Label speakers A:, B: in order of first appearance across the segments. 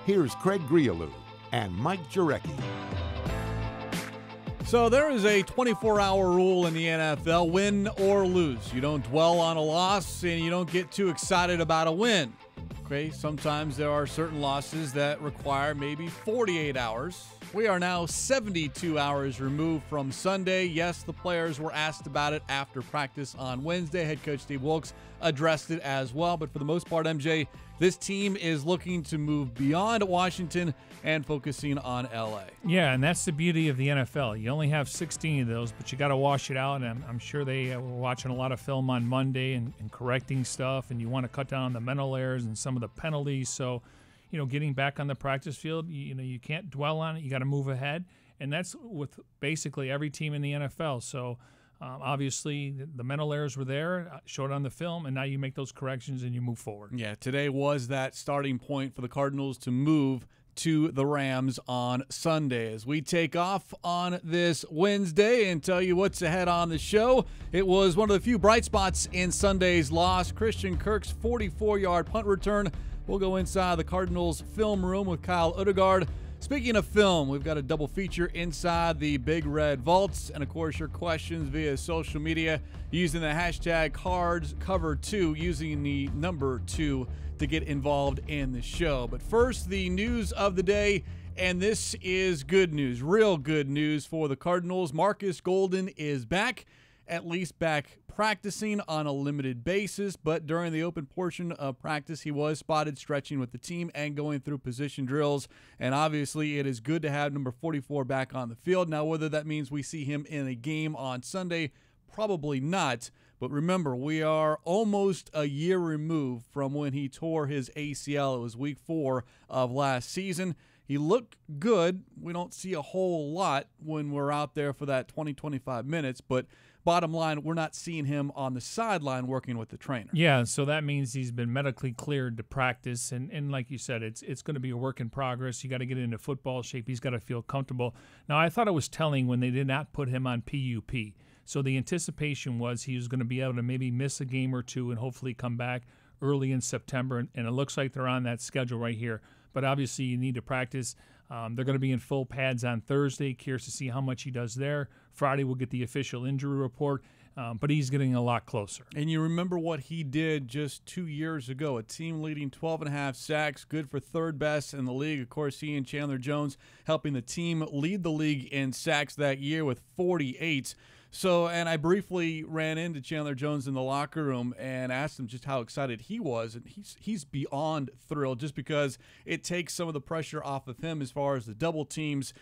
A: Here's Craig Grialou and Mike Jurecki.
B: So there is a 24-hour rule in the NFL, win or lose. You don't dwell on a loss and you don't get too excited about a win. Okay, sometimes there are certain losses that require maybe 48 hours. We are now 72 hours removed from Sunday. Yes, the players were asked about it after practice on Wednesday. Head coach Steve Wilks addressed it as well. But for the most part, MJ, this team is looking to move beyond Washington and focusing on L.A.
C: Yeah, and that's the beauty of the NFL. You only have 16 of those, but you got to wash it out. And I'm sure they were watching a lot of film on Monday and correcting stuff, and you want to cut down on the mental errors and some of the penalties. So, getting back on the practice field, you can't dwell on it. You got to move ahead, and that's with basically every team in the NFL. So, obviously, the mental errors were there, showed on the film, and now you make those corrections and you move forward.
B: Yeah, today was that starting point for the Cardinals to move to the Rams on Sunday. As we take off on this Wednesday and tell you what's ahead on the show, it was one of the few bright spots in Sunday's loss. Christian Kirk's 44-yard punt return. We'll go inside the Cardinals Film Room with Kyle Odegard. Speaking of film, we've got a double feature inside the Big Red Vaults. And, of course, your questions via social media using the hashtag CardsCover2, using the number 2 to get involved in the show. But first, the news of the day, and this is good news, real good news for the Cardinals. Markus Golden is back, at least back practicing on a limited basis, but during the open portion of practice, he was spotted stretching with the team and going through position drills, and obviously it is good to have number 44 back on the field. Now, whether that means we see him in a game on Sunday, probably not, but remember, we are almost a year removed from when he tore his ACL. It was week 4 of last season. He looked good. We don't see a whole lot when we're out there for that 20-25 minutes, but bottom line, we're not seeing him on the sideline working with the trainer.
C: Yeah, so that means he's been medically cleared to practice, and like you said, it's going to be a work in progress. You got to get into football shape. He's got to feel comfortable. Now, I thought it was telling when they did not put him on PUP. So the anticipation was he was going to be able to maybe miss a game or two and hopefully come back early in September, and it looks like they're on that schedule right here. But obviously you need to practice. They're going to be in full pads on Thursday. Curious to see how much he does there. Friday we'll get the official injury report, but he's getting a lot closer.
B: And you remember what he did just 2 years ago, a team-leading 12.5 sacks, good for third best in the league. Of course, he and Chandler Jones helping the team lead the league in sacks that year with 48. So, and I briefly ran into Chandler Jones in the locker room and asked him just how excited he was, and he's beyond thrilled just because it takes some of the pressure off of him as far as the double teams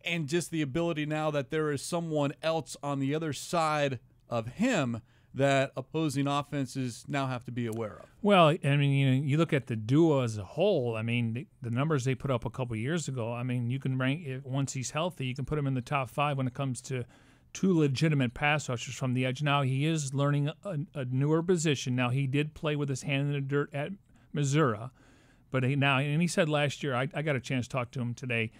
B: and just the ability now that there is someone else on the other side of him that opposing offenses now have to be aware of.
C: Well, I mean, you look at the duo as a whole. I mean, the numbers they put up a couple years ago, I mean, you can rank, once he's healthy, you can put him in the top 5 when it comes to two legitimate pass rushers from the edge. Now, he is learning a newer position. Now, he did play with his hand in the dirt at Missouri, but he said last year, I got a chance to talk to him today,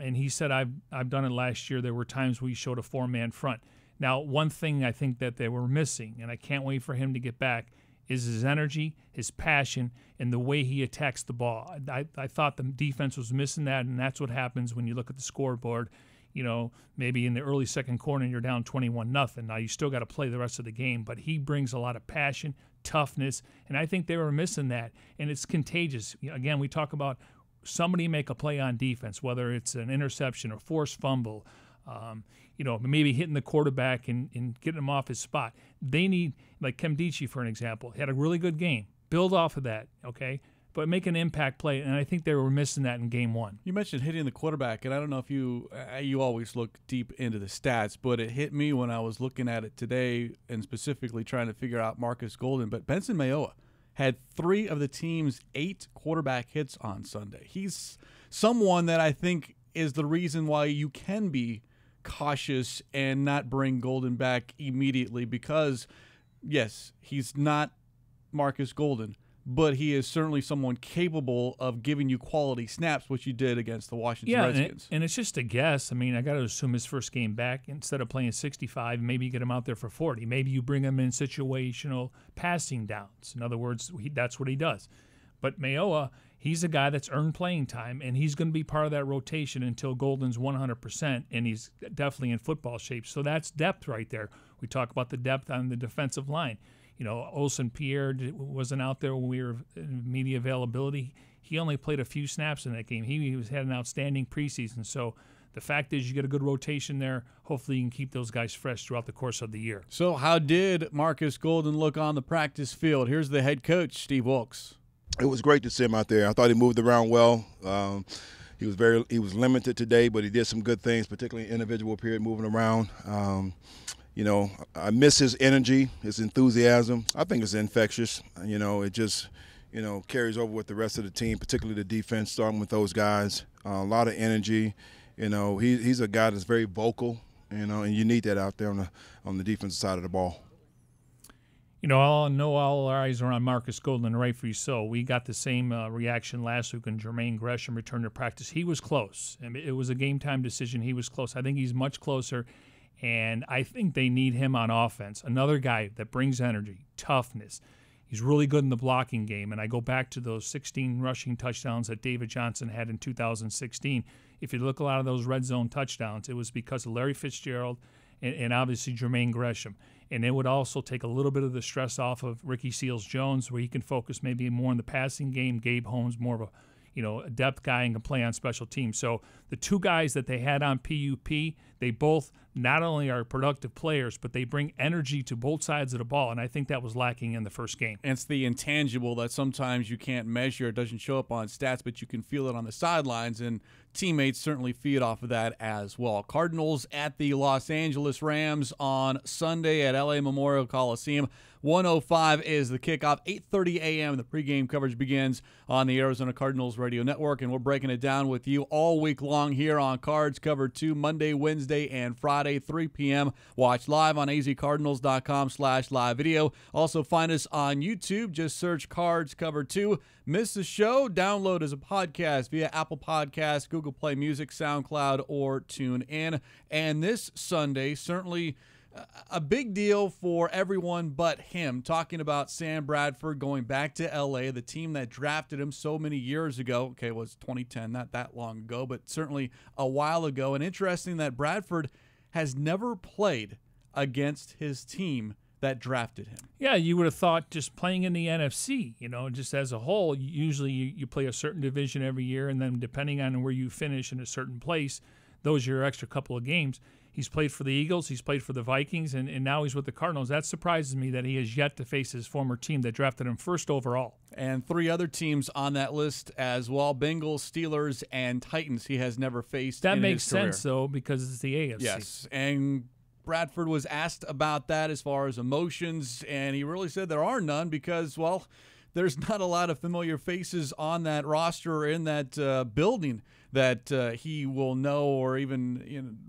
C: and he said, I've done it last year. There were times we showed a 4-man front. Now, one thing I think that they were missing, and I can't wait for him to get back, is his energy, his passion, and the way he attacks the ball. I thought the defense was missing that, and that's what happens when you look at the scoreboard. Maybe in the early second quarter you're down 21-0. Now you still got to play the rest of the game, but he brings a lot of passion, toughness, and I think they were missing that, and it's contagious. Again, we talk about somebody make a play on defense, whether it's an interception or forced fumble, maybe hitting the quarterback and getting him off his spot. They need, like Kemdichi, for an example, had a really good game. Build off of that, okay? But make an impact play, and I think they were missing that in game 1.
B: You mentioned hitting the quarterback, and I don't know if you always look deep into the stats, but it hit me when I was looking at it today and specifically trying to figure out Markus Golden. But Benson Mayowa had 3 of the team's 8 quarterback hits on Sunday. He's someone that I think is the reason why you can be cautious and not bring Golden back immediately because, yes, he's not Markus Golden, but he is certainly someone capable of giving you quality snaps, which he did against the Washington Redskins.
C: And it's just a guess. I mean, I got to assume his first game back, instead of playing 65, maybe you get him out there for 40. Maybe you bring him in situational passing downs. In other words, that's what he does. But Mayowa, he's a guy that's earned playing time, and he's going to be part of that rotation until Golden's 100%, and he's definitely in football shape. So that's depth right there. We talk about the depth on the defensive line. You know, Olsen Pierre wasn't out there when we were in media availability. He only played a few snaps in that game. He had an outstanding preseason. So the fact is you get a good rotation there. Hopefully you can keep those guys fresh throughout the course of the year.
B: So how did Markus Golden look on the practice field? Here's the head coach, Steve Wilkes.
D: It was great to see him out there. I thought he moved around well. He was limited today, but he did some good things, particularly individual period, moving around. You know, I miss his energy, his enthusiasm. I think it's infectious. You know, it just, you know, carries over with the rest of the team, particularly the defense, starting with those guys. A lot of energy. You know, he's a guy that's very vocal, you know, and you need that out there on the defensive side of the ball.
C: You know, all our eyes are on Markus Golden, rightfully so. We got the same reaction last week when Jermaine Gresham returned to practice. He was close. I mean, it was a game-time decision. He was close. I think he's much closer, and I think they need him on offense. Another guy that brings energy, toughness. He's really good in the blocking game, and I go back to those 16 rushing touchdowns that David Johnson had in 2016. If you look at a lot of those red zone touchdowns, it was because of Larry Fitzgerald and obviously Jermaine Gresham. And it would also take a little bit of the stress off of Ricky Seals-Jones, where he can focus maybe more on the passing game. Gabe Holmes, more of a, you know, a depth guy and can play on special teams. So the two guys that they had on PUP, they both not only are productive players, but they bring energy to both sides of the ball, and I think that was lacking in the first game.
B: And it's the intangible that sometimes you can't measure. It doesn't show up on stats, but you can feel it on the sidelines, and teammates certainly feed off of that as well. Cardinals at the Los Angeles Rams on Sunday at LA Memorial Coliseum. 1:05 is the kickoff. 8:30 a.m. the pregame coverage begins on the Arizona Cardinals Radio Network, and we're breaking it down with you all week long here on Cards Cover 2, Monday, Wednesday, and Friday, 3 p.m. Watch live on azcardinals.com/live video. Also find us on YouTube. Just search Cards Cover 2. Miss the show? Download as a podcast via Apple Podcasts, Google Play Music, SoundCloud, or TuneIn. And this Sunday, certainly a big deal for everyone but him, talking about Sam Bradford going back to L.A., the team that drafted him so many years ago. Okay, it was 2010, not that long ago, but certainly a while ago. And interesting that Bradford has never played against his team that drafted him.
C: Yeah, you would have thought just playing in the NFC, you know, just as a whole, usually you play a certain division every year, and then depending on where you finish in a certain place, those are your extra couple of games. He's played for the Eagles, he's played for the Vikings, and now he's with the Cardinals. That surprises me that he has yet to face his former team that drafted him first overall.
B: And three other teams on that list as well, Bengals, Steelers, and Titans he has never faced in his career.
C: That makes sense, though, because it's the AFC.
B: Yes, and Bradford was asked about that as far as emotions, and he really said there are none because, well, there's not a lot of familiar faces on that roster or in that building that he will know or even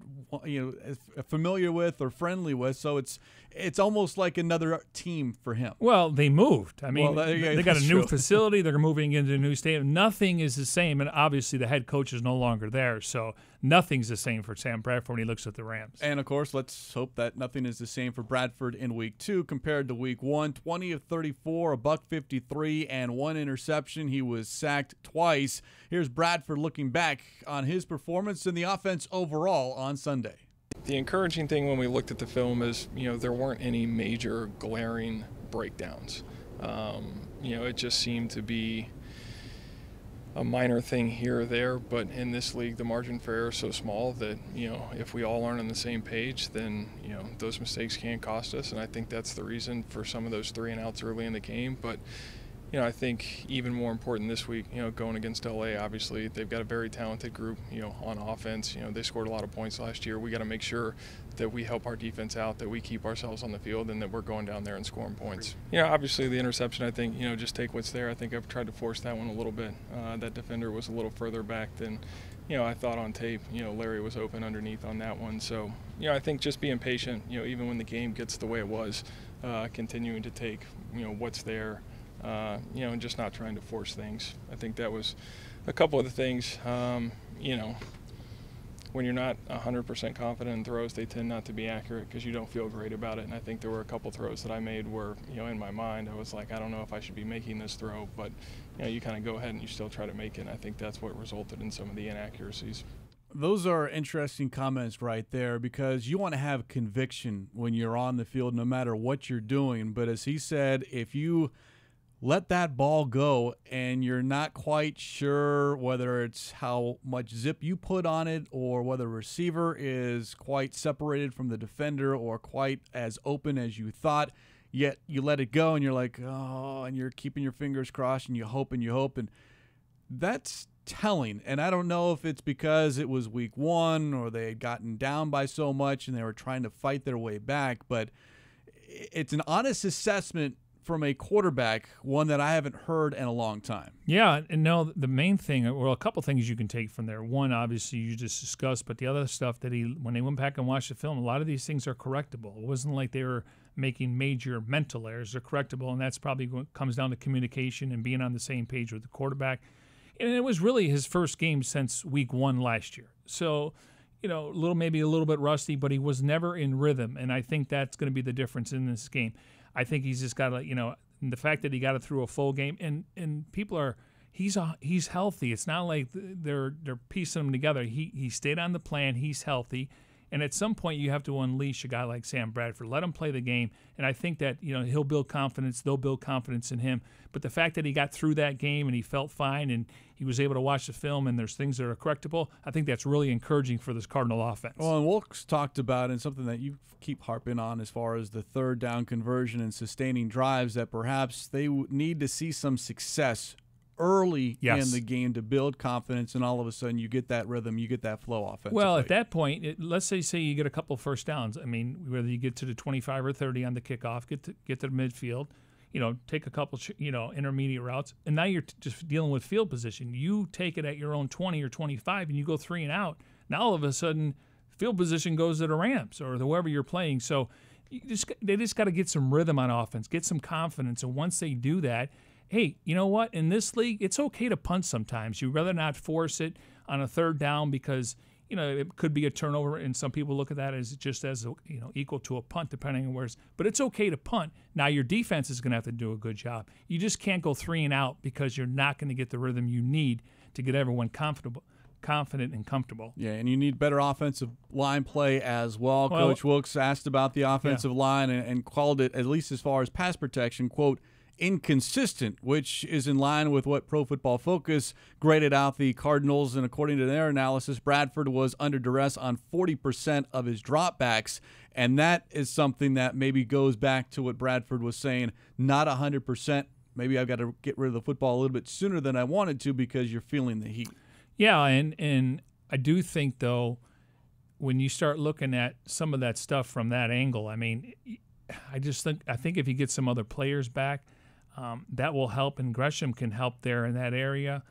B: familiar with or friendly with. So it's almost like another team for him.
C: Well, they moved. I mean,
B: well,
C: they got a new facility. They're moving into a new stadium. Nothing is the same, and obviously the head coach is no longer there. So nothing's the same for Sam Bradford when he looks at the Rams.
B: And, of course, let's hope that nothing is the same for Bradford in Week 2 compared to Week 1. 20 of 34, $153, and 1 interception. He was sacked twice. Here's Bradford looking back on his performance and the offense overall on Sunday.
E: The encouraging thing when we looked at the film is, there weren't any major glaring breakdowns. It just seemed to be a minor thing here or there, but in this league, the margin for error is so small that, if we all aren't on the same page, then, those mistakes can cost us, and I think that's the reason for some of those 3-and-outs early in the game. But I think even more important this week, going against LA, obviously they've got a very talented group, on offense. They scored a lot of points last year. We got to make sure that we help our defense out, that we keep ourselves on the field, and that we're going down there and scoring points. Obviously the interception, I think, just take what's there. I think I've tried to force that one a little bit. That defender was a little further back than, I thought on tape. Larry was open underneath on that one. So, I think just being patient, even when the game gets the way it was, continuing to take, what's there. And just not trying to force things. I think that was a couple of the things. when you're not 100% confident in throws, they tend not to be accurate because you don't feel great about it. And I think there were a couple throws that I made where, in my mind, I was like, I don't know if I should be making this throw, but you kind of go ahead and you still try to make it. And I think that's what resulted in some of the inaccuracies.
B: Those are interesting comments right there, because you want to have conviction when you're on the field no matter what you're doing. But as he said, if you let that ball go and you're not quite sure whether it's how much zip you put on it or whether the receiver is quite separated from the defender or quite as open as you thought, yet you let it go and you're like, oh, and you're keeping your fingers crossed and you hope, and that's telling. And I don't know if it's because it was week one or they had gotten down by so much and they were trying to fight their way back, but it's an honest assessment from a quarterback, one that I haven't heard in a long time.
C: Yeah, and no, the main thing, well, a couple things you can take from there. One, obviously, you just discussed, but the other stuff that when they went back and watched the film, a lot of these things are correctable. It wasn't like they were making major mental errors. They're correctable, and that's probably what comes down to communication and being on the same page with the quarterback. And it was really his first game since week one last year. So, maybe a little bit rusty, but he was never in rhythm, and I think that's going to be the difference in this game. I think he's just got to, the fact that he got it through a full game, and people are, he's healthy. It's not like they're piecing him together. He stayed on the plan. He's healthy, and at some point you have to unleash a guy like Sam Bradford. Let him play the game, and I think that he'll build confidence. They'll build confidence in him. But the fact that he got through that game and he felt fine and he was able to watch the film and there's things that are correctable, I think that's really encouraging for this Cardinal offense.
B: Well, and Wilkes talked about, and something that you keep harping on as far as the third down conversion and sustaining drives, that perhaps they need to see some success early in the game to build confidence, and all of a sudden you get that rhythm, you get that flow offensively.
C: Well, at that point, let's say you get a couple first downs. I mean, whether you get to the 25 or 30 on the kickoff, get to the midfield, take a couple, intermediate routes, and now you're just dealing with field position. You take it at your own 20 or 25, and you go 3 and out. Now all of a sudden, field position goes to the Rams or whoever you're playing. So they just got to get some rhythm on offense, get some confidence, and once they do that, hey, you know what? In this league, it's okay to punt sometimes. You'd rather not force it on a third down because it could be a turnover, and some people look at that as just as equal to a punt, depending on where's. But it's okay to punt. Now your defense is going to have to do a good job. You just can't go 3 and out because you're not going to get the rhythm you need to get everyone confident and comfortable.
B: Yeah, and you need better offensive line play as well. Coach Wilkes asked about the offensive line and called it, at least as far as pass protection, quote, inconsistent, which is in line with what Pro Football Focus graded out the Cardinals. And according to their analysis, Bradford was under duress on 40% of his dropbacks. And that is something that maybe goes back to what Bradford was saying, not 100%. Maybe I've got to get rid of the football a little bit sooner than I wanted to because you're feeling the heat.
C: Yeah, and I do think, though, when you start looking at some of that stuff from that angle, I mean, I think if you get some other players back, that will help, and Gresham can help there in that area.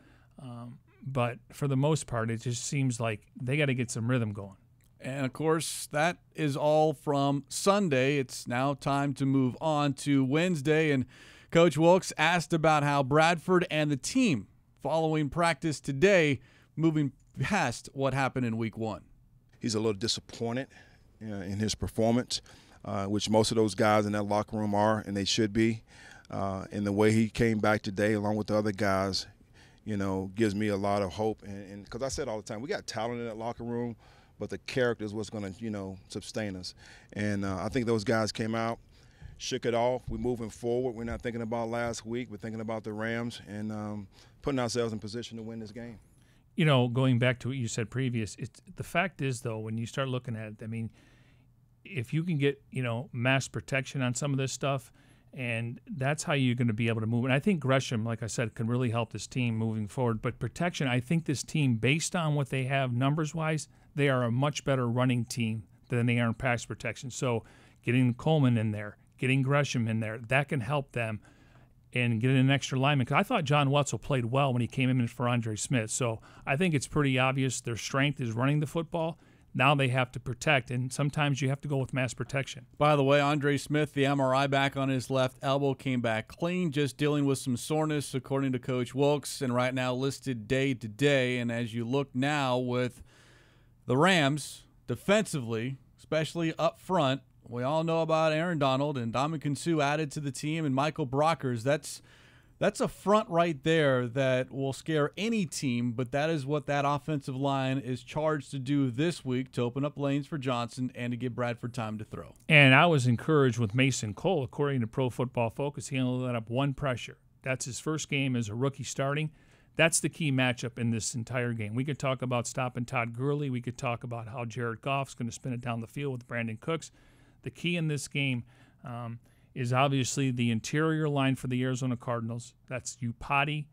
C: But for the most part, it just seems like they got to get some rhythm going.
B: And, of course, that is all from Sunday. It's now time to move on to Wednesday. And Coach Wilkes asked about how Bradford and the team following practice today, moving past what happened in week one.
D: He's a little disappointed in his performance, which most of those guys in that locker room are, and they should be. And the way he came back today, along with the other guys, gives me a lot of hope. And because I said all the time, we got talent in that locker room, but the character is what's going to, sustain us. And I think those guys came out, shook it off. We're moving forward. We're not thinking about last week. We're thinking about the Rams and putting ourselves in position to win this game.
C: Going back to what you said previous, the fact is, though, when you start looking at it, I mean, if you can get, mass protection on some of this stuff, and that's how you're going to be able to move. And I think Gresham, like I said, can really help this team moving forward. But protection, I think this team, based on what they have numbers-wise, they are a much better running team than they are in pass protection. So getting Coleman in there, getting Gresham in there, that can help them and getting an extra lineman. Because I thought John Wetzel played well when he came in for Andre Smith. So I think it's pretty obvious their strength is running the football. Now they have to protect, and sometimes you have to go with mass protection.
B: By the way, Andre Smith, the MRI back on his left elbow, came back clean, just dealing with some soreness, according to Coach Wilkes, and right now listed day to day. And as you look now with The Rams, defensively, especially up front, we all know about Aaron Donald and Ndamukong Suh added to the team and Michael Brockers. That's a front right there that will scare any team, but that is what that offensive line is charged to do this week, to open up lanes for Johnson and to give Bradford time to throw.
C: And I was encouraged with Mason Cole. According to Pro Football Focus, he only let up one pressure. That's his first game as a rookie starting. That's the key matchup in this entire game. We could talk about stopping Todd Gurley. We could talk about how Jared Goff's going to spin it down the field with Brandon Cooks. The key in this game is obviously the interior line for the Arizona Cardinals. That's Upati,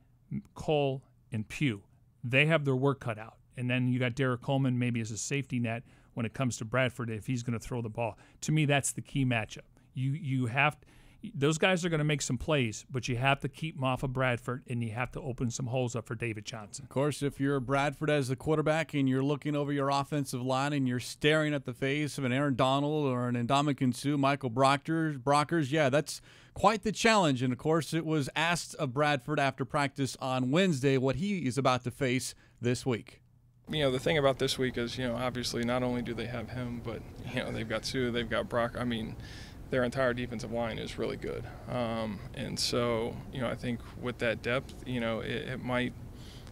C: Cole, and Pugh. They have their work cut out. And then you got Derek Coleman maybe as a safety net when it comes to Bradford if he's going to throw the ball. To me, that's the key matchup. You have – those guys are going to make some plays, but you have to keep them off of Bradford, and you have to open some holes up for David Johnson.
B: Of course, if you're Bradford as the quarterback and you're looking over your offensive line and you're staring at the face of an Aaron Donald or an Ndamukong Suh, Michael Brockers, yeah, that's quite the challenge. And, of course, it was asked of Bradford after practice on Wednesday what he is about to face this week.
E: The thing about this week is, obviously not only do they have him, but, they've got Suh, they've got Brock. I mean, their entire defensive line is really good. And so, I think with that depth, it might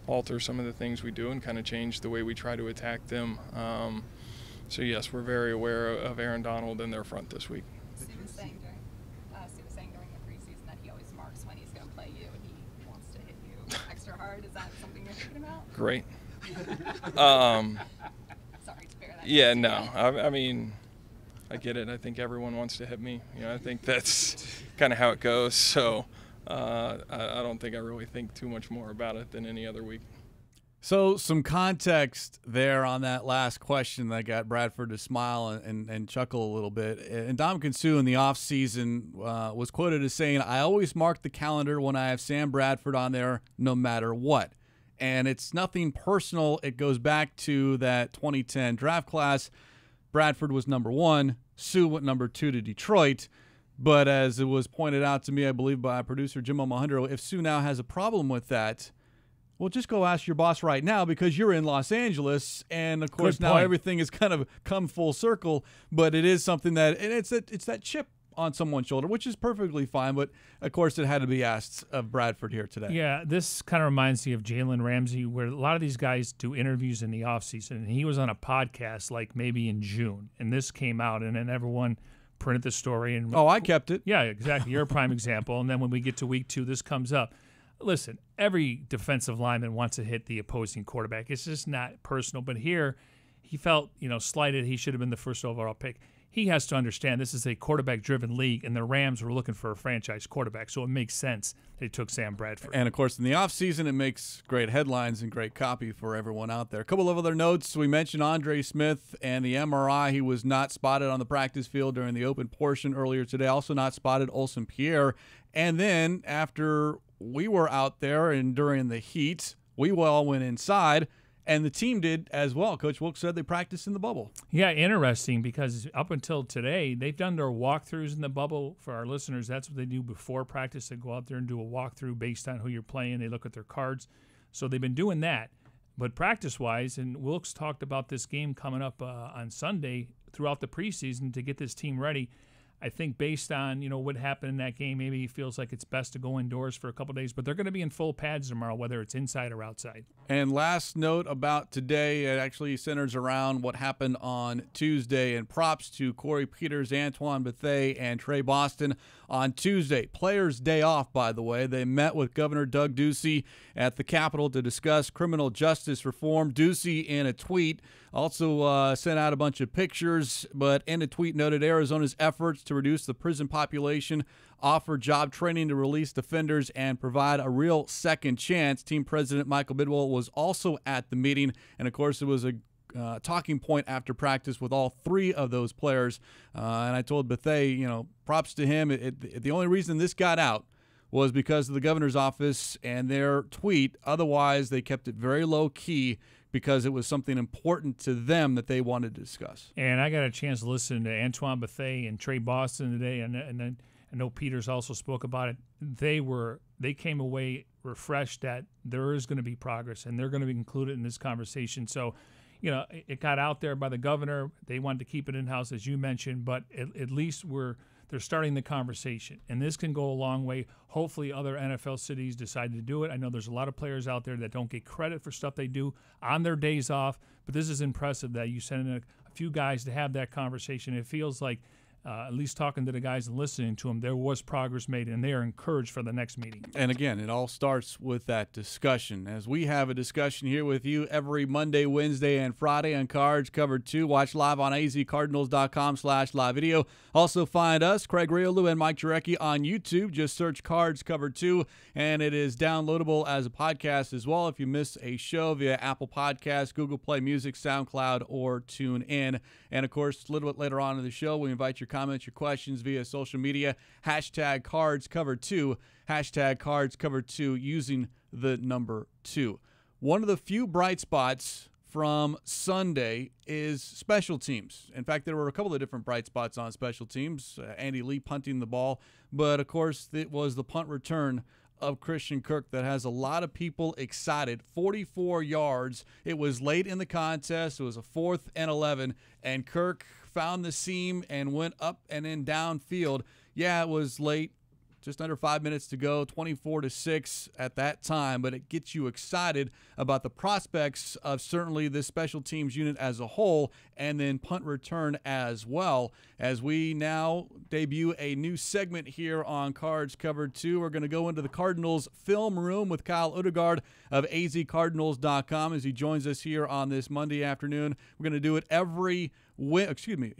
E: alter some of the things we do and kind of change the way we try to attack them. So, yes, we're very aware of Aaron Donald and their front this week.
F: Suh was saying during the preseason that he always marks when he's going to play you and he wants to hit you extra hard. Is that something you're thinking about?
E: Great.
F: Sorry to bear that.
E: Yeah, no. I mean, I get it. I think everyone wants to hit me. I think that's kind of how it goes. So I don't think I really think too much more about it than any other week.
B: So some context there on that last question that got Bradford to smile and chuckle a little bit. And Ndamukong Suh in the offseason was quoted as saying, "I always mark the calendar when I have Sam Bradford on there no matter what." And it's nothing personal. It goes back to that 2010 draft class. Bradford was number 1. Suh went number 2 to Detroit. But as it was pointed out to me, I believe, by producer Jim Omohundro, if Suh now has a problem with that, well, just go ask your boss right now because you're in Los Angeles. And, of course, now everything has kind of come full circle. But it is something that – and it's that chip on someone's shoulder, which is perfectly fine. But, of course, it had to be asked of Bradford here today.
C: Yeah, this kind of reminds me of Jalen Ramsey, where a lot of these guys do interviews in the offseason. And he was on a podcast like maybe in June. And this came out, and then everyone printed the story. And
B: I kept it.
C: Yeah, exactly. You're a prime example. And then when we get to week 2, this comes up. Listen, every defensive lineman wants to hit the opposing quarterback. It's just not personal. But here, he felt, slighted. He should have been the first overall pick. He has to understand this is a quarterback-driven league, and the Rams were looking for a franchise quarterback, so it makes sense they took Sam Bradford.
B: And, of course, in the offseason, it makes great headlines and great copy for everyone out there. A couple of other notes. We mentioned Andre Smith and the MRI. He was not spotted on the practice field during the open portion earlier today. Also not spotted Olsen Pierre. And then after we were out there and during the heat, we all went inside. And the team did as well. Coach Wilkes said they practiced in the bubble.
C: Yeah, interesting because up until today, they've done their walkthroughs in the bubble. For our listeners, that's what they do before practice. They go out there and do a walkthrough based on who you're playing. They look at their cards. So they've been doing that. But practice-wise, and Wilkes talked about this game coming up on Sunday throughout the preseason to get this team ready. I think based on, what happened in that game, maybe he feels like it's best to go indoors for a couple of days. But they're going to be in full pads tomorrow, whether it's inside or outside.
B: And last note about today, it actually centers around what happened on Tuesday. And props to Corey Peters, Antoine Bethea, and Trey Boston on Tuesday. Players' Day off, by the way. They met with Governor Doug Ducey at the Capitol to discuss criminal justice reform. Ducey, in a tweet, also sent out a bunch of pictures, but in a tweet noted Arizona's efforts to reduce the prison population, offer job training to release offenders, and provide a real second chance. Team President Michael Bidwell was also at the meeting, and of course it was a talking point after practice with all 3 of those players. And I told Bethea, props to him. The only reason this got out was because of the governor's office and their tweet. Otherwise, they kept it very low key because it was something important to them that they wanted to discuss.
C: And I got a chance to listen to Antoine Bethea and Trey Boston today, and then I know Peters also spoke about it. They came away refreshed that there is going to be progress, and they're going to be included in this conversation. So, it got out there by the governor. They wanted to keep it in-house, as you mentioned, but at least they're starting the conversation. And this can go a long way. Hopefully other NFL cities decide to do it. I know there's a lot of players out there that don't get credit for stuff they do on their days off, but this is impressive that you send in a few guys to have that conversation. It feels like, at least talking to the guys and listening to them, there was progress made, and they are encouraged for the next meeting.
B: And again, it all starts with that discussion. As we have a discussion here with you every Monday, Wednesday, and Friday on Cards Covered 2. Watch live on azcardinals.com/live video. Also find us, Grialou and Mike Jurecki, on YouTube. Just search Cards Covered 2, and it is downloadable as a podcast as well if you miss a show via Apple Podcasts, Google Play Music, SoundCloud, or TuneIn. And, of course, a little bit later on in the show, we invite your comments, your questions via social media. Hashtag Cards Covered 2. Hashtag Cards Covered 2 using the number 2. One of the few bright spots from Sunday is special teams. In fact, there were a couple of different bright spots on special teams. Andy Lee punting the ball. But, of course, it was the punt return of Christian Kirk that has a lot of people excited. 44 yards. It was late in the contest. It was a 4th and 11, and Kirk found the seam and went up and in downfield. Yeah, it was late. Just under 5 minutes to go, 24-6 at that time, but it gets you excited about the prospects of certainly this special teams unit as a whole, and then punt return as well. As we now debut a new segment here on Cards Covered 2, we're going to go into the Cardinals Film Room with Kyle Odegard of azcardinals.com as he joins us here on this Monday afternoon. We're going to do it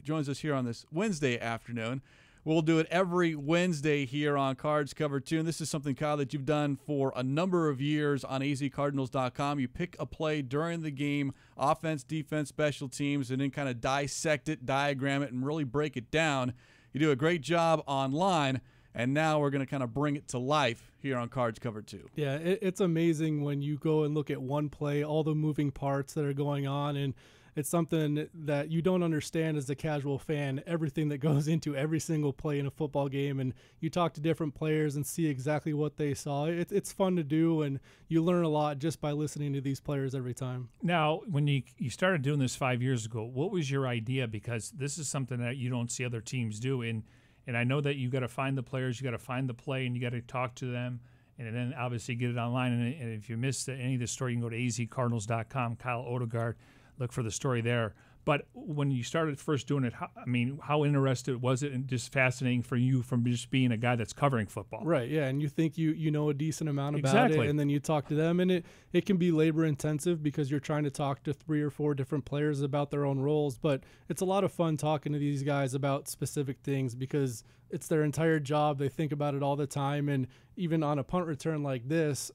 B: joins us here on this Wednesday afternoon. We'll do it every Wednesday here on Cards Covered 2. And this is something, Kyle, that you've done for a number of years on azcardinals.com. You pick a play during the game, offense, defense, special teams, and then kind of dissect it, diagram it, and really break it down. You do a great job online, and now we're going to kind of bring it to life here on Cards Covered 2.
G: Yeah, it's amazing when you go and look at one play, all the moving parts that are going on, and it's something that you don't understand as a casual fan, everything that goes into every single play in a football game. And you talk to different players and see exactly what they saw. It's fun to do, and you learn a lot just by listening to these players every time.
C: Now, when you started doing this 5 years ago, what was your idea? Because this is something that you don't see other teams do. And I know that you got to find the players, you got to find the play, and you got to talk to them. And then obviously get it online. And if you missed any of the story, you can go to azcardinals.com, Kyle Odegard. Look for the story there. But when you started first doing it, how interested was it and just fascinating for you from just being a guy that's covering football?
G: Right, yeah, and you think you know a decent amount about it, and then you talk to them, and it can be labor-intensive because you're trying to talk to 3 or 4 different players about their own roles, but it's a lot of fun talking to these guys about specific things because it's their entire job. They think about it all the time, and even on a punt return like this,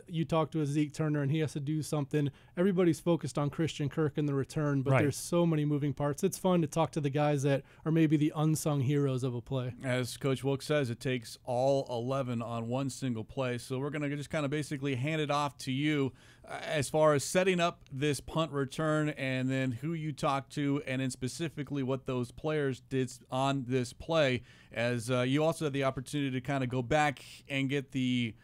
G: you talk to a Zeke Turner and he has to do something. Everybody's focused on Christian Kirk in the return, but there's so many moving parts. It's fun to talk to the guys that are maybe the unsung heroes of a play.
B: As Coach Wilkes says, it takes all 11 on one single play. So we're going to just kind of basically hand it off to you as far as setting up this punt return and then who you talk to and then specifically what those players did on this play, as you also had the opportunity to kind of go back and get the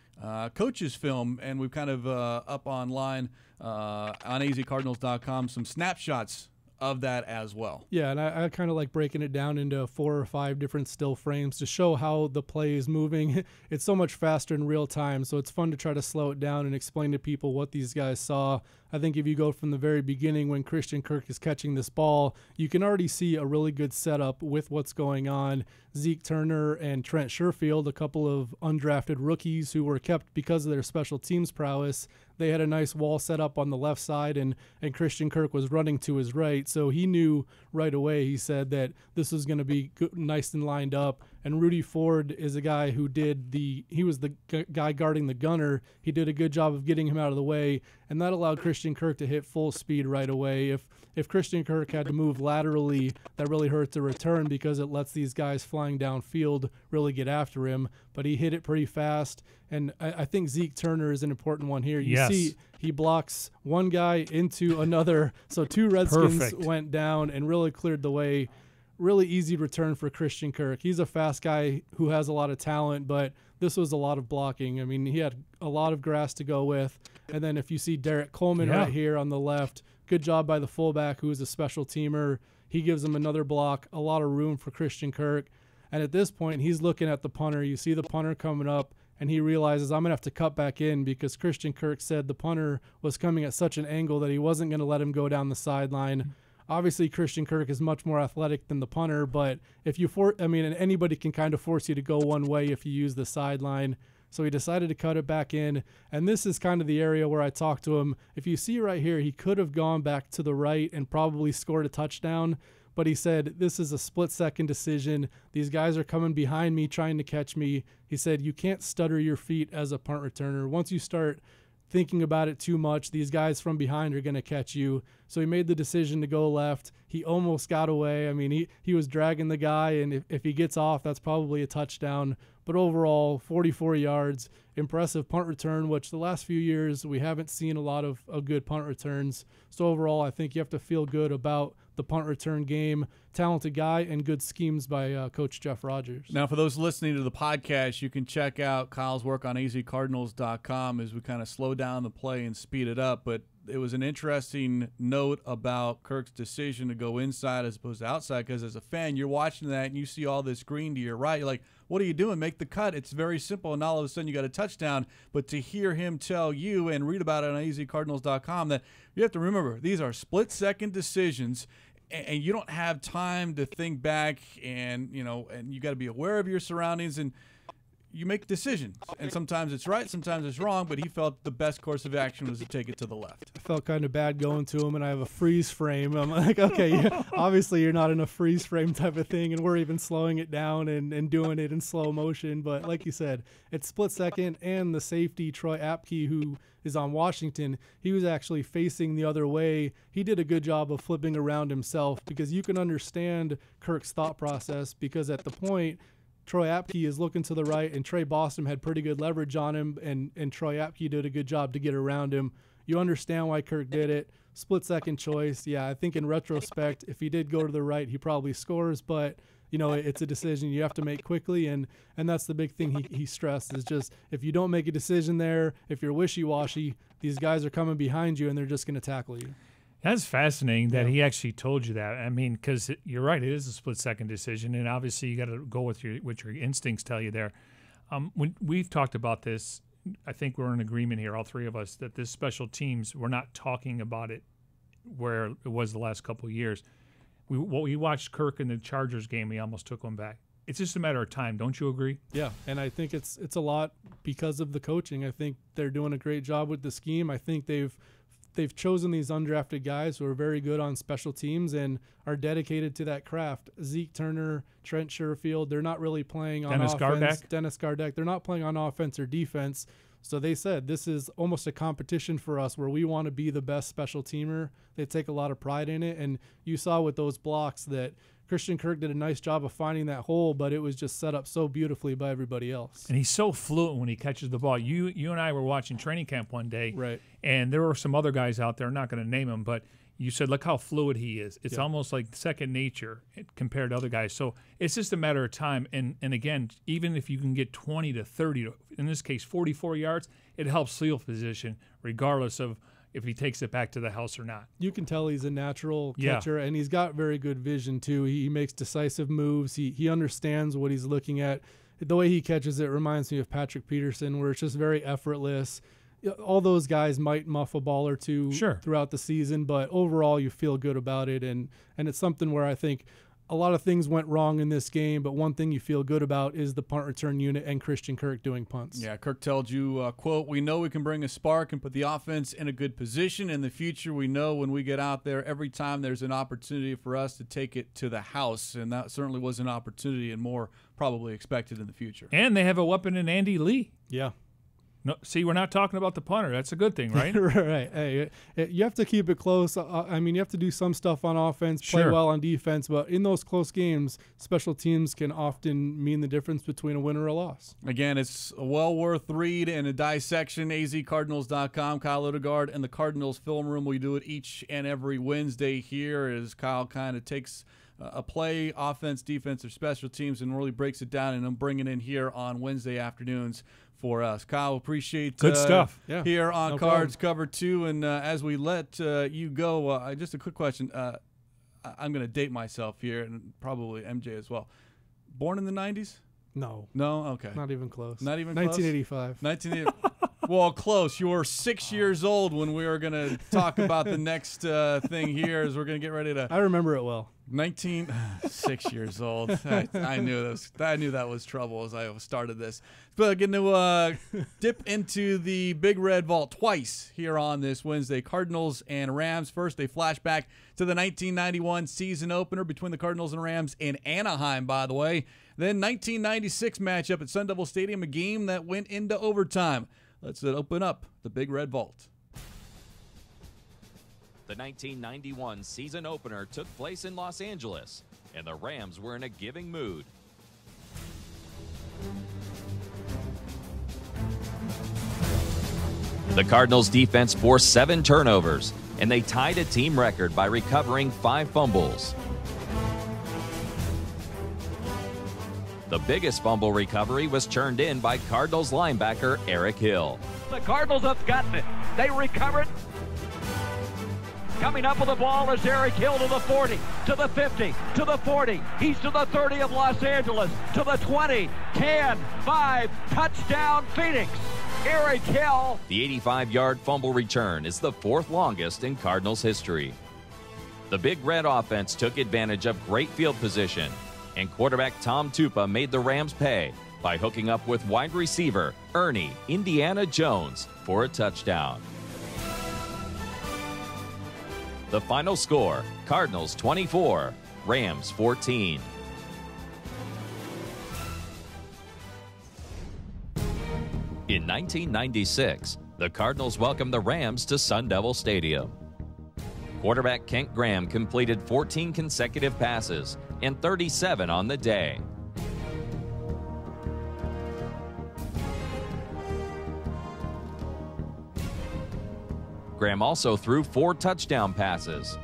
B: coaches film, and we've kind of up online on azcardinals.com some snapshots of that as well.
G: Yeah, and I kind of like breaking it down into 4 or 5 different still frames to show how the play is moving. It's so much faster in real time, so it's fun to try to slow it down and explain to people what these guys saw. I think if you go from the very beginning when Christian Kirk is catching this ball, you can already see a really good setup with what's going on. Zeke Turner and Trent Sherfield, a couple of undrafted rookies who were kept because of their special teams prowess, they had a nice wall set up on the left side, and Christian Kirk was running to his right. So he knew right away, he said, that this was going to be good, nice and lined up. And Rudy Ford is a guy who he was the guy guarding the gunner. He did a good job of getting him out of the way, and that allowed Christian Kirk to hit full speed right away. If Christian Kirk had to move laterally, that really hurts the return because it lets these guys flying downfield really get after him. But he hit it pretty fast, and I think Zeke Turner is an important one here. You see he blocks one guy into another, so 2 Redskins went down and really cleared the way. really easy return for Christian Kirk. He's a fast guy who has a lot of talent, but this was a lot of blocking. I mean, he had a lot of grass to go with. And then if you see Derek Coleman right here on the left, good job by the fullback who is a special teamer. He gives him another block, a lot of room for Christian Kirk. And at this point, he's looking at the punter. You see the punter coming up, and he realizes, I'm going to have to cut back in because Christian Kirk said the punter was coming at such an angle that he wasn't going to let him go down the sideline. Obviously, Christian Kirk is much more athletic than the punter, but if you and anybody can kind of force you to go one way if you use the sideline. So he decided to cut it back in, and this is kind of the area where I talked to him. If you see right here, he could have gone back to the right and probably scored a touchdown, but he said, this is a split-second decision. These guys are coming behind me trying to catch me. He said, you can't stutter your feet as a punt returner. Once you start thinking about it too much, these guys from behind are going to catch you. So he made the decision to go left. He almost got away. I mean, he was dragging the guy, and if he gets off, that's probably a touchdown. But overall, 44 yards, impressive punt return, which the last few years we haven't seen a lot of good punt returns. So overall, I think you have to feel good about the punt return game. Talented guy and good schemes by Coach Jeff Rogers.
B: Now, for those listening to the podcast, you can check out Kyle's work on azcardinals.com as we kind of slow down the play and speed it up. But it was an interesting note about Kirk's decision to go inside as opposed to outside, because as a fan, you're watching that and you see all this green to your right. You're like, what are you doing? Make the cut. It's very simple. And all of a sudden you got a touchdown. But to hear him tell you and read about it on azcardinals.com that you have to remember, these are split-second decisions, and you don't have time to think back, and you got to be aware of your surroundings, and you make decisions. And sometimes it's right, sometimes it's wrong, but he felt the best course of action was to take it to the left.
G: I felt kind of bad going to him, and I have a freeze frame. I'm like, okay, obviously you're not in a freeze frame type of thing, and we're even slowing it down and doing it in slow motion. But like you said, it's split second, and the safety, Troy Apke, who is on Washington, he was actually facing the other way. He did a good job of flipping around himself, because you can understand Kirk's thought process, because at the point, Troy Apke is looking to the right, and Trey Boston had pretty good leverage on him, and Troy Apke did a good job to get around him. You understand why Kirk did it. Split-second choice. Yeah, I think in retrospect, if he did go to the right, he probably scores, but it's a decision you have to make quickly, and that's the big thing he stressed, is just if you don't make a decision there, if you're wishy-washy, these guys are coming behind you, and they're just going to tackle you.
C: That's fascinating that he actually told you that. I mean, because you're right, it is a split-second decision, and obviously you got to go with what your instincts tell you there. When we've talked about this, I think we're in agreement here, all three of us, that this special teams, we're not talking about it where it was the last couple of years. We watched Kirk in the Chargers game, he almost took one back. It's just a matter of time. Don't you agree?
G: Yeah, and I think it's a lot because of the coaching. I think they're doing a great job with the scheme. I think they've chosen these undrafted guys who are very good on special teams and are dedicated to that craft. Zeke Turner, Trent Sherfield, they're not really playing on offense. Dennis Gardeck, they're not playing on offense or defense. So they said this is almost a competition for us where we want to be the best special teamer. They take a lot of pride in it. And you saw with those blocks that Christian Kirk did a nice job of finding that hole, but it was just set up so beautifully by everybody else.
C: And he's so fluent when he catches the ball. You and I were watching training camp one day,
G: right? And
C: there were some other guys out there, I'm not going to name them, but you said, look how fluid he is. It's almost like second nature compared to other guys. So it's just a matter of time. And again, even if you can get 20 to 30, in this case 44 yards, it helps field position regardless of if he takes it back to the house or not.
G: You can tell he's a natural catcher, and he's got very good vision too. He makes decisive moves. He understands what he's looking at. The way he catches it reminds me of Patrick Peterson, where it's just very effortless. All those guys might muff a ball or two throughout the season, but overall you feel good about it, and it's something where I think a lot of things went wrong in this game, but one thing you feel good about is the punt return unit and Christian Kirk doing punts.
B: Yeah, Kirk told you, quote, "We know we can bring a spark and put the offense in a good position. In the future, we know when we get out there, every time there's an opportunity for us to take it to the house." And that certainly was an opportunity and more probably expected in the future.
C: And they have a weapon in Andy Lee.
G: Yeah.
C: No, see, we're not talking about the punter. That's a good thing, right?
G: Right. Hey, you have to keep it close. I mean, you have to do some stuff on offense, play well on defense, but in those close games, special teams can often mean the difference between a win or a loss.
B: Again, it's a well worth read and a dissection. azcardinals.com. Kyle Odegard and the Cardinals Film Room. We do it each and every Wednesday here as Kyle kind of takes a play, offense, defense, or special teams, and really breaks it down, and I'm bringing it in here on Wednesday afternoons for us. Kyle, appreciate
C: good stuff.
G: Yeah,
B: here on
G: no
B: Cards
G: problem.
B: Cover 2. And as we let you go, just a quick question. I'm going to date myself here, and probably MJ as well. Born in the 90s?
G: No.
B: No? Okay.
G: Not even close.
B: Not even
G: 1985.
B: close? 1985. Well, close. You were 6 years old when we were going to talk about the next thing here as we're going to get ready to.
G: I remember it well.
B: 6 years old. I knew that was trouble as I started this. But getting to dip into the Big Red Vault twice here on this Wednesday. Cardinals and Rams. First, a flashback to the 1991 season opener between the Cardinals and Rams in Anaheim, by the way. Then 1996 matchup at Sun Devil Stadium, a game that went into overtime. Let's open up the Big Red Vault.
H: The 1991 season opener took place in Los Angeles, and the Rams were in a giving mood. The Cardinals defense forced 7 turnovers, and they tied a team record by recovering 5 fumbles. The biggest fumble recovery was turned in by Cardinals linebacker Eric Hill.
I: The Cardinals have gotten it. They recovered. Coming up with the ball is Eric Hill to the 40, to the 50, to the 40. He's to the 30 of Los Angeles, to the 20, 10, 5, touchdown Phoenix. Eric Hill.
H: The 85-yard fumble return is the 4th longest in Cardinals history. The Big Red offense took advantage of great field position, and quarterback Tom Tupa made the Rams pay by hooking up with wide receiver Ernie Indiana Jones for a touchdown. The final score, Cardinals 24, Rams 14. In 1996, the Cardinals welcomed the Rams to Sun Devil Stadium. Quarterback Kent Graham completed 14 consecutive passes and 37 on the day. Graham also threw 4 touchdown passes.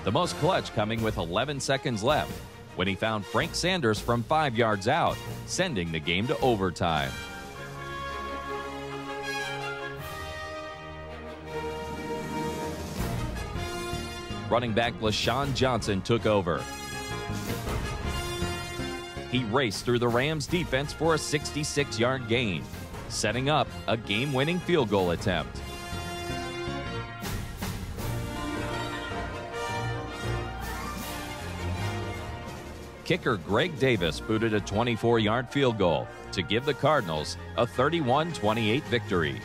H: The most clutch coming with 11 seconds left when he found Frank Sanders from 5 yards out, sending the game to overtime. Running back LaShawn Johnson took over. He raced through the Rams defense for a 66-yard gain, setting up a game-winning field goal attempt. Kicker Greg Davis booted a 24-yard field goal to give the Cardinals a 31-28 victory.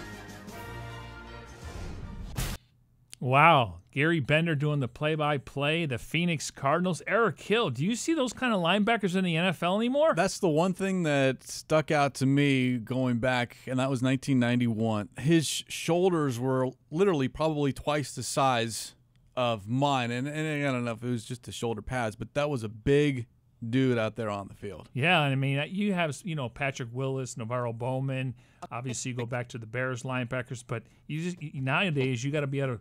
C: Wow. Gary Bender doing the play-by-play, the Phoenix Cardinals. Eric Hill, do you see those kind of linebackers in the NFL anymore?
B: That's the one thing that stuck out to me going back, and that was 1991. His shoulders were literally probably twice the size of mine, and I don't know if it was just the shoulder pads, but that was a big dude out there on the field.
C: Yeah, I mean, you have, Patrick Willis, Navarro Bowman. Obviously, you go back to the Bears linebackers, but nowadays you got to be able to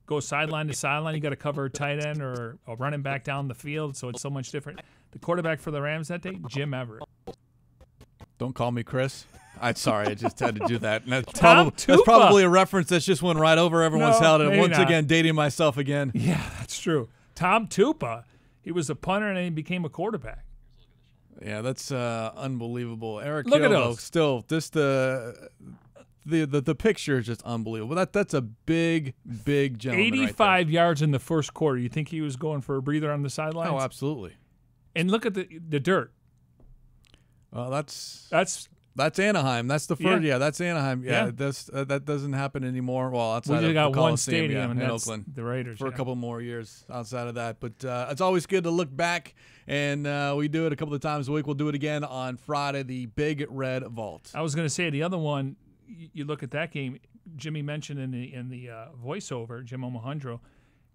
C: go sideline to sideline. You got to cover a tight end or a running back down the field, so it's so much different. The quarterback for the Rams that day, Jim Everett.
B: Don't call me Chris. I'm sorry, I just had to do that. And that's
C: Tupa.
B: probably a reference that's just went right over everyone's head. And once
C: not.
B: again, dating myself again.
C: Yeah, that's true. Tom Tupa. He was a punter and then he became a quarterback.
B: Yeah, that's unbelievable. Eric
C: Look at
B: Hill,
C: those.
B: still, just the picture is just unbelievable. That's a big gentleman.
C: 85 yards in the first quarter. You think he was going for a breather on the sidelines?
B: Oh, absolutely.
C: And look at the dirt.
B: Well, that's Anaheim. That's the first. Yeah, that's Anaheim. Yeah. That doesn't happen anymore. Well, outside of
C: got
B: the
C: one
B: Coliseum,
C: stadium, and
B: in
C: that's
B: Oakland
C: the Raiders
B: for a couple more years. Outside of that, but it's always good to look back, and we do it a couple of times a week. We'll do it again on Friday. The Big Red Vault.
C: I was going to say the other one. You look at that game. Jimmy mentioned in the voiceover, Jim Omohundro,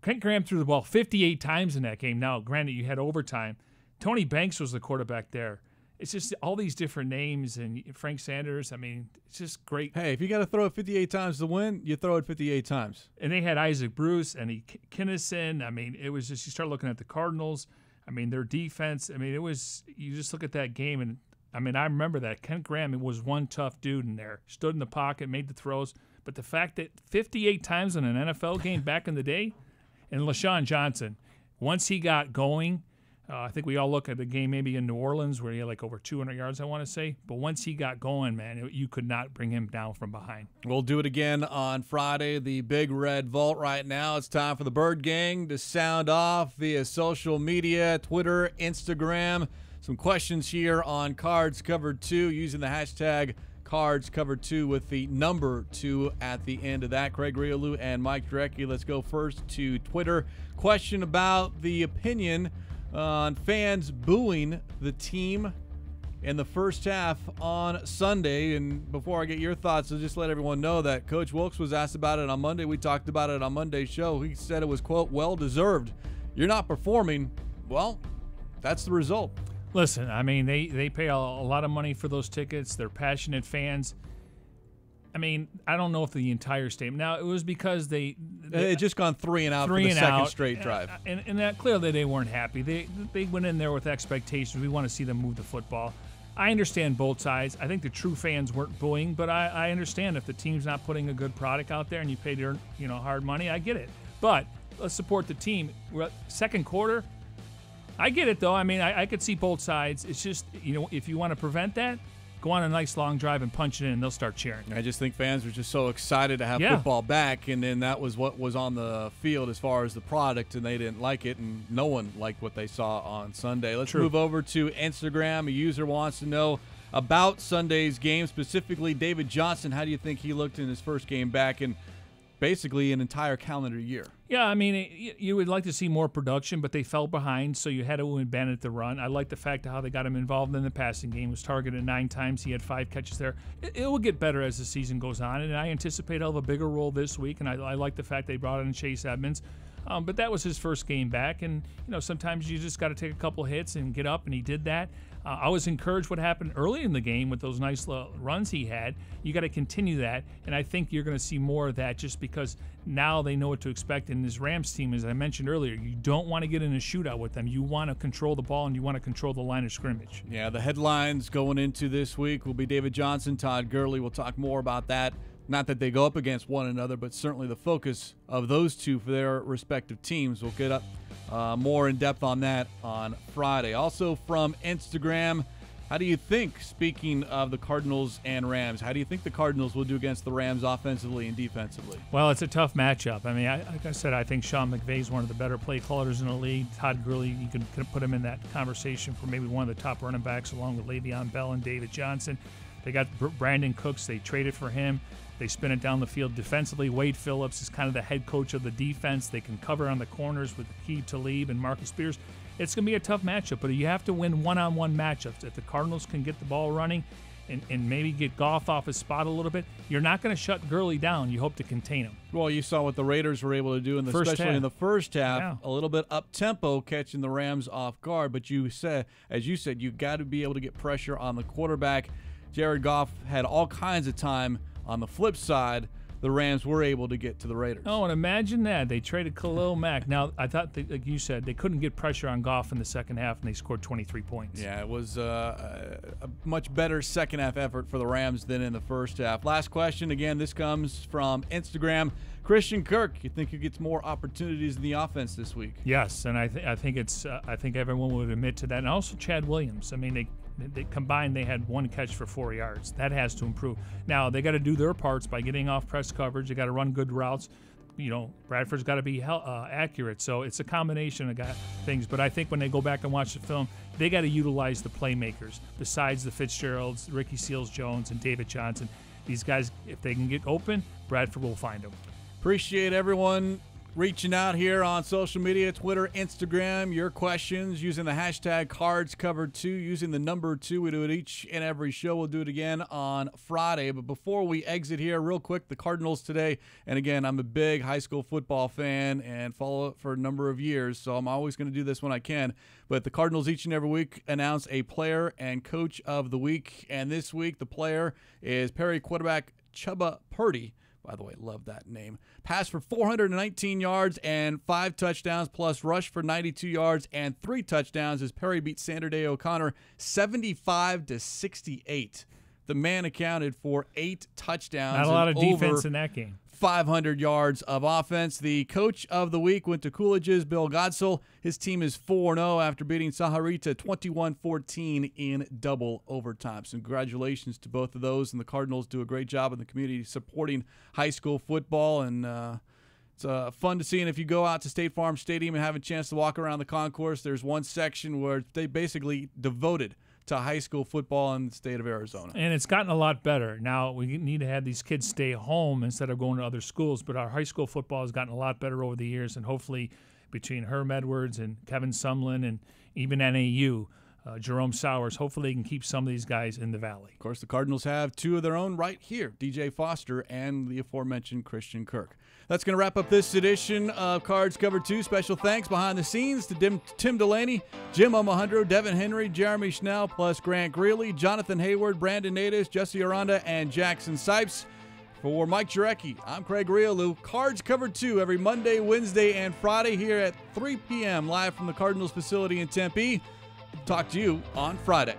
C: Kent Graham threw the ball 58 times in that game. Now, granted, you had overtime. Tony Banks was the quarterback there. it's just all these different names and Frank Sanders. I mean, it's just great.
B: Hey, if you got to throw it 58 times to win, you throw it 58 times.
C: And they had Isaac Bruce and Kinnison. I mean, it was just, you start looking at the Cardinals. I mean, their defense. I mean, it was, you just look at that game, and I mean, I remember that Kent Graham was one tough dude in there. Stood in the pocket, made the throws. But the fact that 58 times in an NFL game back in the day, and LaShawn Johnson, once he got going, I think we all look at the game maybe in New Orleans where he had like over 200 yards, I want to say. But once he got going, man, you could not bring him down from behind.
B: We'll do it again on Friday, the Big Red Vault. Right now, it's time for the Bird Gang to sound off via social media, Twitter, Instagram. Some questions here on Cards Covered 2 using the hashtag Cards Covered 2 with the number 2 at the end of that. Grialou and Mike Jurecki, let's go first to Twitter. Question about the opinion on fans booing the team in the first half on Sunday. And before I get your thoughts, I'll just let everyone know that Coach Wilkes was asked about it on Monday. We talked about it on Monday's show. He said it was, quote, well-deserved. You're not performing. Well, that's the result.
C: Listen, I mean, they pay a lot of money for those tickets. They're passionate fans. I mean, I don't know if the entire stadium. Now, it was because they
B: had just gone 3 and out for the second straight drive.
C: And that clearly they weren't happy. They went in there with expectations. We want to see them move the football. I understand both sides. I think the true fans weren't booing, but I understand if the team's not putting a good product out there and you paid your hard money, I get it. But let's support the team. Second quarter, I get it, though. I mean, I could see both sides. It's just, if you want to prevent that, go on a nice long drive and punch it in, and they'll start cheering.
B: I just think fans were just so excited to have football back, and then that was what was on the field as far as the product, and they didn't like it, and no one liked what they saw on Sunday. Let's move over to Instagram. A user wants to know about Sunday's game, specifically David Johnson. How do you think he looked in his first game back in basically an entire calendar year?
C: Yeah, I mean, you would like to see more production, but they fell behind, so you had to abandon the run. I like the fact of how they got him involved in the passing game. He was targeted 9 times. He had 5 catches there. It will get better as the season goes on, and I anticipate he'll have a bigger role this week, and I like the fact they brought in Chase Edmonds. But that was his first game back, and sometimes you just got to take a couple hits and get up, and he did that. I was encouraged what happened early in the game with those nice runs he had. You got to continue that, and I think you're going to see more of that just because now they know what to expect. In this Rams team, as I mentioned earlier, you don't want to get in a shootout with them. You want to control the ball, and you want to control the line of scrimmage.
B: Yeah, the headlines going into this week will be David Johnson, Todd Gurley. We'll talk more about that. Not that they go up against one another, but certainly the focus of those two for their respective teams. We'll get up more in depth on that on Friday. Also from Instagram, how do you think, speaking of the Cardinals and Rams, how do you think the Cardinals will do against the Rams offensively and defensively?
C: Well, it's a tough matchup. I mean, like I said, I think Sean McVay is one of the better play callers in the league. Todd Gurley, you can put him in that conversation for maybe one of the top running backs along with Le'Veon Bell and David Johnson. They got Brandon Cooks. They traded for him. They spin it down the field defensively. Wade Phillips is kind of the head coach of the defense. They can cover on the corners with Aqib Talib and Marcus Spears. It's going to be a tough matchup, but you have to win one-on-one matchups. If the Cardinals can get the ball running and maybe get Goff off his spot a little bit, you're not going to shut Gurley down. You hope to contain him.
B: Well, you saw what the Raiders were able to do, especially in the first half, a little bit up-tempo, catching the Rams off guard. But as you said, you got to be able to get pressure on the quarterback. Jared Goff had all kinds of time. On the flip side, the Rams were able to get to the Raiders.
C: Oh, and imagine that. They traded Khalil Mack. Now, I thought, like you said, they couldn't get pressure on Goff in the second half, and they scored 23 points.
B: Yeah, it was a much better second-half effort for the Rams than in the first half. Last question, again, this comes from Instagram. Christian Kirk, you think he gets more opportunities in the offense this week?
C: Yes, and I think everyone would admit to that. And also Chad Williams. I mean, they combined, they had 1 catch for 4 yards. That has to improve. Now, they got to do their parts by getting off press coverage. They got to run good routes. Bradford's got to be accurate. So it's a combination of things. But I think when they go back and watch the film, they got to utilize the playmakers besides the Fitzgeralds, Ricky Seals-Jones, and David Johnson. These guys, if they can get open, Bradford will find them.
B: Appreciate everyone Reaching out here on social media, Twitter, Instagram, your questions using the hashtag CardsCovered2, using the number 2. We do it each and every show. We'll do it again on Friday. But before we exit here, real quick, the Cardinals today. And again, I'm a big high school football fan and follow it for a number of years, so I'm always going to do this when I can. But the Cardinals each and every week announce a player and coach of the week. And this week, the player is Perry quarterback Chubba Purdy. By the way, love that name. Passed for 419 yards and 5 touchdowns, plus rush for 92 yards and 3 touchdowns as Perry beat Sandra Day O'Connor 75-68. The man accounted for 8 touchdowns.
C: Not a lot of defense
B: over
C: in that game.
B: 500 yards of offense. The coach of the week went to Coolidge's Bill Godsell. His team is 4-0 after beating Saharita 21-14 in double overtime. So congratulations to both of those, and the Cardinals do a great job in the community supporting high school football, and it's fun to see. And if you go out to State Farm Stadium and have a chance to walk around the concourse, there's one section where they basically devoted to high school football in the state of Arizona.
C: And it's gotten a lot better. Now we need to have these kids stay home instead of going to other schools, but our high school football has gotten a lot better over the years, and hopefully between Herm Edwards and Kevin Sumlin and even NAU, Jerome Sowers, hopefully they can keep some of these guys in the Valley.
B: Of course, the Cardinals have 2 of their own right here, DJ Foster and the aforementioned Christian Kirk. That's going to wrap up this edition of Cards Covered 2. Special thanks behind the scenes to Tim Delaney, Jim Omohundro, Devin Henry, Jeremy Schnell, plus Grant Greeley, Jonathan Hayward, Brandon Natives, Jesse Aranda, and Jackson Sipes. For Mike Jurecki, I'm Craig Grialou. Cards Covered 2 every Monday, Wednesday, and Friday here at 3 p.m. live from the Cardinals facility in Tempe. Talk to you on Friday.